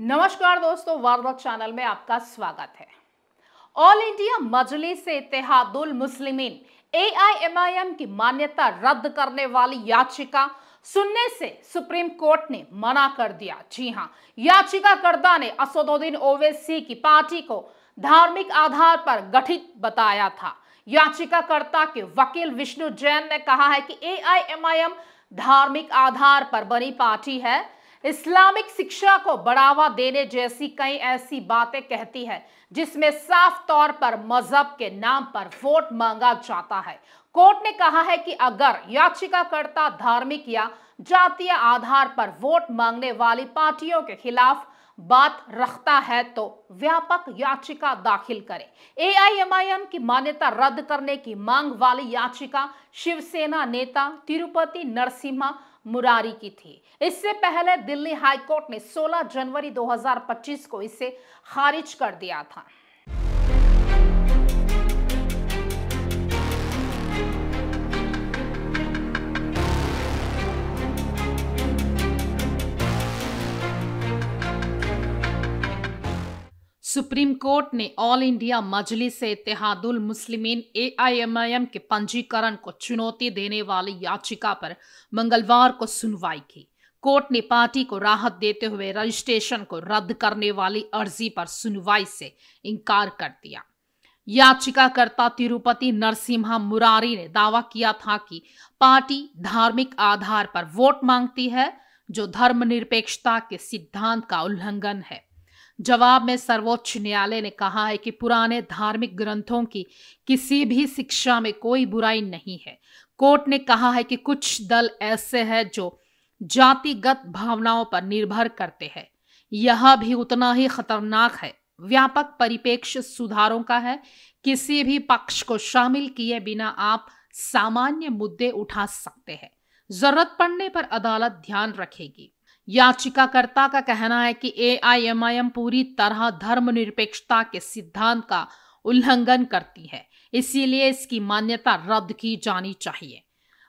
नमस्कार दोस्तों, वारदात चैनल में आपका स्वागत है। ऑल इंडिया मजलिस इत्तेहादुल मुस्लिमीन AIMIM की मान्यता रद्द करने वाली याचिका सुनने से सुप्रीम कोर्ट ने मना कर दिया। जी हां, याचिकाकर्ता ने असदुद्दीन ओवैसी की पार्टी को धार्मिक आधार पर गठित बताया था। याचिकाकर्ता के वकील विष्णु जैन ने कहा है कि AIMIM धार्मिक आधार पर बनी पार्टी है, इस्लामिक शिक्षा को बढ़ावा देने जैसी कई ऐसी बातें कहती है जिसमें साफ तौर पर मजहब के नाम पर वोट मांगा जाता है। कोर्ट ने कहा है कि अगर याचिकाकर्ता धार्मिक या जातीय आधार पर वोट मांगने वाली पार्टियों के खिलाफ बात रखता है तो व्यापक याचिका दाखिल करे। AIMIM की मान्यता रद्द करने की मांग वाली याचिका शिवसेना नेता तिरुपति नरसिम्हा मुरारी की थी। इससे पहले दिल्ली हाईकोर्ट ने 16 जनवरी 2025 को इसे खारिज कर दिया था। सुप्रीम कोर्ट ने ऑल इंडिया मजलिस इत्तेहादुल मुस्लिमीन AIMIM के पंजीकरण को चुनौती देने वाली याचिका पर मंगलवार को सुनवाई की। कोर्ट ने पार्टी को राहत देते हुए रजिस्ट्रेशन को रद्द करने वाली अर्जी पर सुनवाई से इनकार कर दिया। याचिकाकर्ता तिरुपति नरसिम्हा मुरारी ने दावा किया था कि पार्टी धार्मिक आधार पर वोट मांगती है, जो धर्मनिरपेक्षता के सिद्धांत का उल्लंघन है। जवाब में सर्वोच्च न्यायालय ने कहा है कि पुराने धार्मिक ग्रंथों की किसी भी शिक्षा में कोई बुराई नहीं है। कोर्ट ने कहा है कि कुछ दल ऐसे हैं जो जातिगत भावनाओं पर निर्भर करते हैं। यह भी उतना ही खतरनाक है। व्यापक परिप्रेक्ष्य सुधारों का है। किसी भी पक्ष को शामिल किए बिना आप सामान्य मुद्दे उठा सकते हैं। जरूरत पड़ने पर अदालत ध्यान रखेगी। याचिकाकर्ता का कहना है कि AIMIM पूरी तरह धर्मनिरपेक्षता के सिद्धांत का उल्लंघन करती है, इसीलिए इसकी मान्यता रद्द की जानी चाहिए।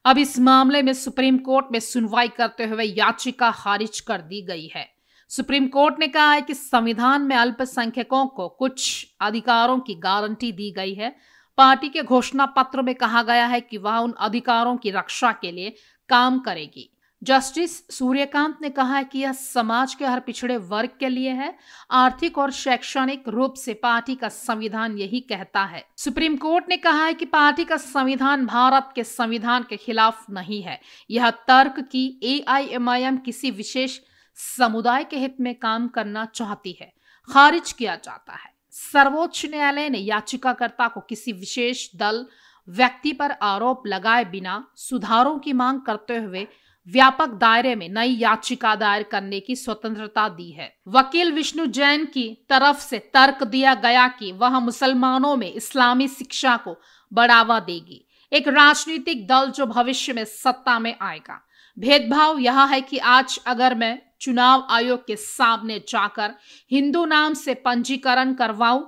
अब इस मामले में सुप्रीम कोर्ट में सुनवाई करते हुए याचिका खारिज कर दी गई है। सुप्रीम कोर्ट ने कहा है कि संविधान में अल्पसंख्यकों को कुछ अधिकारों की गारंटी दी गई है। पार्टी के घोषणा पत्र में कहा गया है कि वह उन अधिकारों की रक्षा के लिए काम करेगी। जस्टिस सूर्यकांत ने कहा है कि यह समाज के हर पिछड़े वर्ग के लिए है। आर्थिक और शैक्षणिक रूप से पार्टी का संविधान यही कहता है। सुप्रीम कोर्ट ने कहा है कि पार्टी का संविधान भारत के संविधान के खिलाफ नहीं है। यह तर्क कि AIMIM किसी विशेष समुदाय के हित में काम करना चाहती है, खारिज किया जाता है। सर्वोच्च न्यायालय ने याचिकाकर्ता को किसी विशेष दल व्यक्ति पर आरोप लगाए बिना सुधारों की मांग करते हुए व्यापक दायरे में नई याचिका दायर करने की स्वतंत्रता दी है। वकील विष्णु जैन की तरफ से तर्क दिया गया कि वह मुसलमानों में इस्लामी शिक्षा को बढ़ावा देगी, एक राजनीतिक दल जो भविष्य में सत्ता में आएगा। भेदभाव यह है कि आज अगर मैं चुनाव आयोग के सामने जाकर हिंदू नाम से पंजीकरण करवाऊं,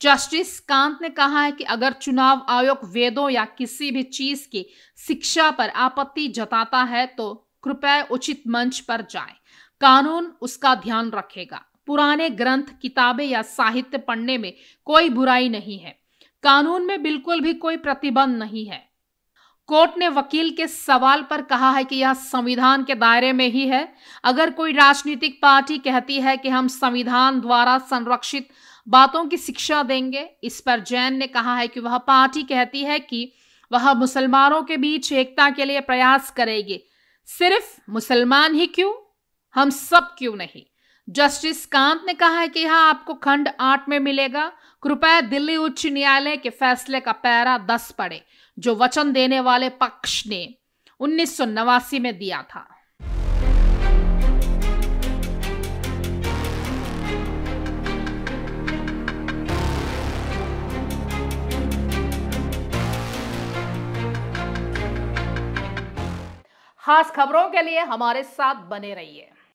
जस्टिस कांत ने कहा है कि अगर चुनाव आयोग वेदों या किसी भी चीज की शिक्षा पर आपत्ति जताता है तो कृपया उचित मंच पर जाए, कानून उसका ध्यान रखेगा। पुराने ग्रंथ, किताबें या साहित्य पढ़ने में कोई बुराई नहीं है। कानून में बिल्कुल भी कोई प्रतिबंध नहीं है। कोर्ट ने वकील के सवाल पर कहा है कि यह संविधान के दायरे में ही है। अगर कोई राजनीतिक पार्टी कहती है कि हम संविधान द्वारा संरक्षित बातों की शिक्षा देंगे, इस पर जैन ने कहा है कि वह पार्टी कहती है कि वह मुसलमानों के बीच एकता के लिए प्रयास करेगी। सिर्फ मुसलमान ही क्यों, हम सब क्यों नहीं। जस्टिस कांत ने कहा है कि यह आपको खंड 8 में मिलेगा। कृपया दिल्ली उच्च न्यायालय के फैसले का पैरा 10 पढ़े, जो वचन देने वाले पक्ष ने 1989 में दिया था। खास खबरों के लिए हमारे साथ बने रहिए।